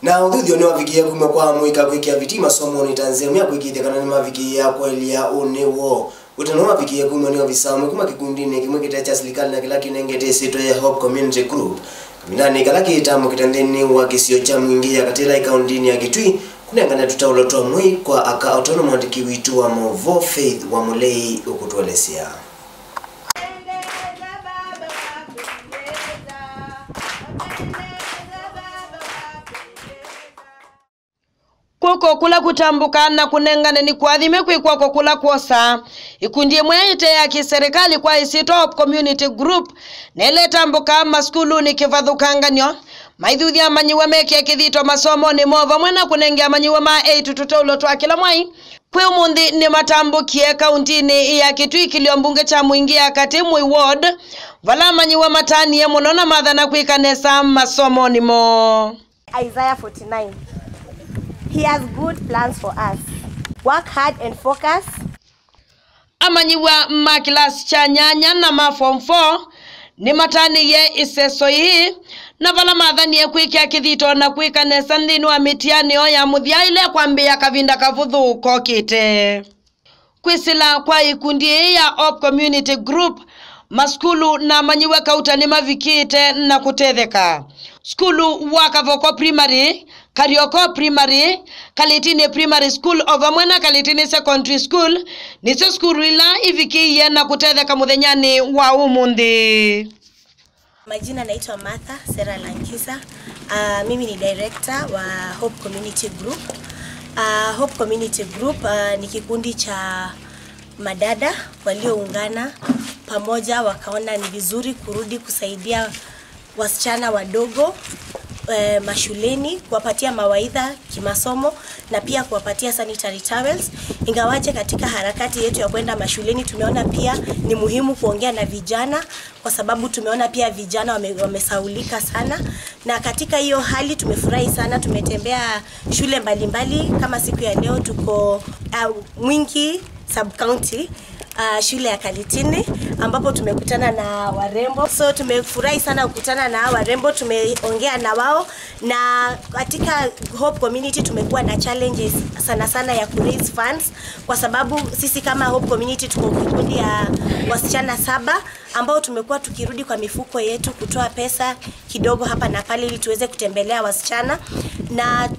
Na udhuthio ni wavikia kuma kwa mwika kwikia vitima somo ni Tanzania kwikithekana ni mavikia kwelia unewo utano wavikia kuma ni ofisamu kuma kikundini kimwe kitacha serikali na kila kinengete sito ya Hope Community Group kaminani kala kitamu kitandeni wa kisio cha mwingi ya katila ikaundini ya Kitui kunengana tutaulotoa mwi kwa aka autonomous kiwitu wa Movo Faith wa Mulei ukutuelezea. Koko kula kutambuka na kunengane ni kuadhime kwa kula kosa ikundi mweite ya kiserikali kwa isito Hope Community Group nele tambuka maskulu ni kivadhukanganyo maidhuthi amanyiwe meke kithito masomo ni mova mwena kunenge amanyiwe ma 8 tutaulo twa kila mwai kwe umundi ni matambukie kauntini ya Kitui kiliombunge cha mwingi ya Katimui ward vala amanyiwe matani ya munona madhana kuikanesa masomo ni mo. Isaiah 49. He has good plans for us. Work hard and focus. Amanyiwa makilas cha nyanya na ma form 4 ni matani ye iseso hii na vala madhani ye kuikia kithito na kuikanesa ndinu wa mitiani ya muthia ile kwambia kavinda kavuthu kokite. Kwisila kwa ikundi ya Hope Community Group maskulu na manyiwe kauta ni mavikite na kutetheka. Skulu wakavoko primary, Karioko primary, Kalitini primary school ovamwena Kalitini secondary school niso skulu ila ivikiye na kutetheka muthenyani wa umundi. Majina naitwa Martha Sera Lankisa. Mimi ni director wa Hope Community Group. Hope Community Group ni kikundi cha madada walioungana pamoja wakaona ni vizuri kurudi kusaidia wasichana wadogo mashuleni, kuwapatia mawaidha kimasomo na pia kuwapatia sanitary towels. Ingawaje katika harakati yetu ya kwenda mashuleni tumeona pia ni muhimu kuongea na vijana kwa sababu tumeona pia vijana wamesaulika sana, na katika hiyo hali tumefurahi sana. Tumetembea shule mbalimbali kama siku ya leo tuko Mwingi sub county shule ya Kalitini ambapo tumekutana na warembo. So tumefurahi sana kukutana na warembo, tumeongea na wao, na katika Hope Community tumekuwa na challenges sana ya raise funds kwa sababu sisi kama Hope Community tuko kikundi ya wasichana 7 ambao tumekuwa tukirudi kwa mifuko yetu kutoa pesa kidogo hapa na pale ili tuweze kutembelea wasichana, na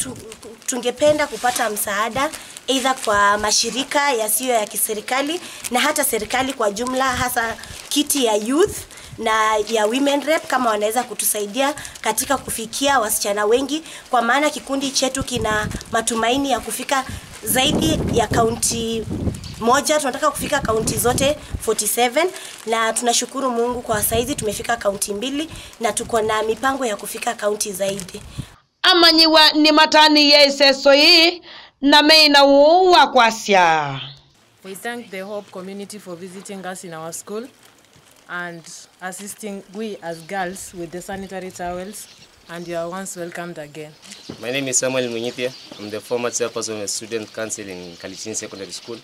tungependa kupata msaada either kwa mashirika yasiyo ya kiserikali na hata serikali kwa jumla, hasa kiti ya youth na ya women rep kama wanaweza kutusaidia katika kufikia wasichana wengi, kwa maana kikundi chetu kina matumaini ya kufika zaidi ya kaunti moja. Tunataka kufika kaunti zote 47 na tunashukuru Mungu kwa saizi tumefika kaunti 2 na tuko na mipango ya kufika kaunti zaidi. Amanyiwa ni matani ye iseso hii na meina uwa kwasya. We thank the Hope community for visiting us in our school and assisting we as girls with the sanitary towels, and you are once welcomed again. My name is Samuel Munyithia. I'm the former chairperson of the Student Council in Kalitini Secondary School.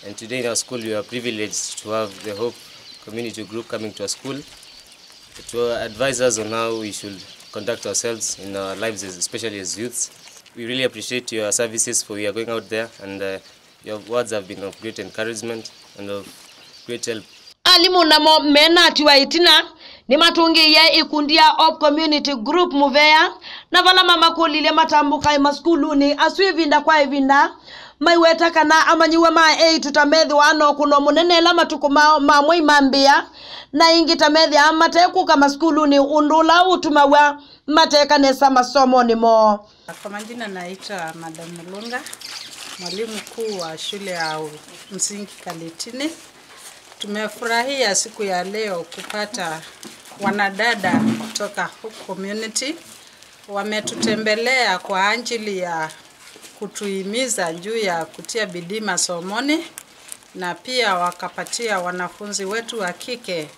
And today in our school we are privileged to have the Hope Community Group coming to our school to advise us on how we should conduct ourselves in our lives, especially as youths. We really appreciate your services for we are going out there, and your words have been of great encouragement and of great help. Alimu namo mena tiwa itina ni matungi ya ikundi ya Hope Community Group muvea na vala mama kulile matambuka ima skuluni aswivinda kwa ivinda maiweta kana amanyiwe ma 8 tutamethi wano kuno munene la matuku mamwe imambia na ingi tamethi amateku kama skuluni undula utumawa mateka nesa masomo ni mo. Kwa majina naitwa Madam Mulunga, mwalimu mkuu wa shule ya msingi Kalitini. Tumefurahia siku ya leo kupata wanadada kutoka Hope Community. Wametutembelea kwa ajili ya kutuhimiza juu ya kutia bidii masomoni, na pia wakapatia wanafunzi wetu wa kike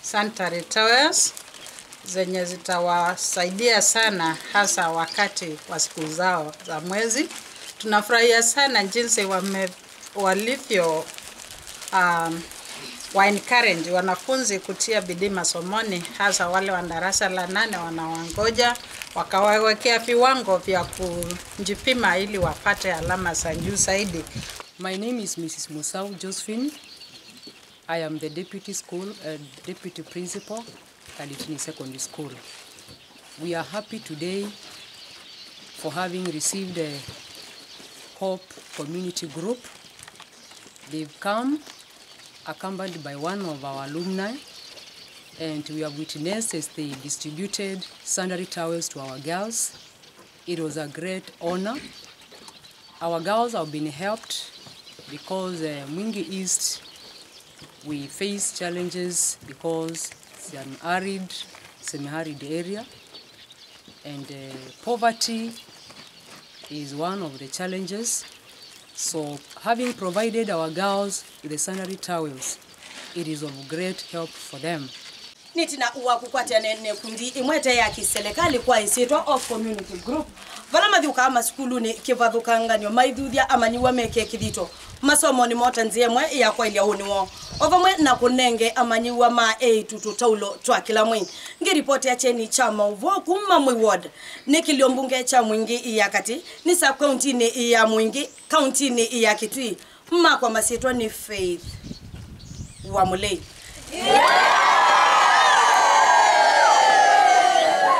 sanitary towels zenye zitawasaidia sana hasa wakati wa siku zao za mwezi. Tunafurahia sana jinsi walivyo wa encourage wanafunzi kutia bidii masomoni, hasa wale wa darasa la 8 wanawangoja, wakawawekea viwango vya kujipima ili wapate alama za juu zaidi. My name is Mrs. Musau Josephine. I am the deputy principal at KITUI Secondary School. We are happy today for having received a Hope Community Group. They've come accompanied by one of our alumni, and we have witnessed as they distributed sanitary towels to our girls. It was a great honor. Our girls have been helped because Mwingi East, we face challenges because it's an arid, semi-arid area, and poverty is one of the challenges. So having provided our girls with the sanitary towels, it is of great help for them. Nitina uwa kukwata nene kundi imwete ya kiselekali kwa isetwa of community group. Vala madhuka ama skulu ni kivadhuka nganyo maidhudia ama niwa meke kidito. Masomo ni mota nziemwe ya kwa ilia huni wo. Ovamwe na kunenge ama niwa maa tutaulo twa kila mwi. Ngiripoti ya cheni chama uvo kuma mwi ward. Nikilio mbunge cha Mwingi iya kati. Nisa county ni iya Mwingi, county ni iya KITUI. Mma kwa masetwa ni Faith wa Mulei.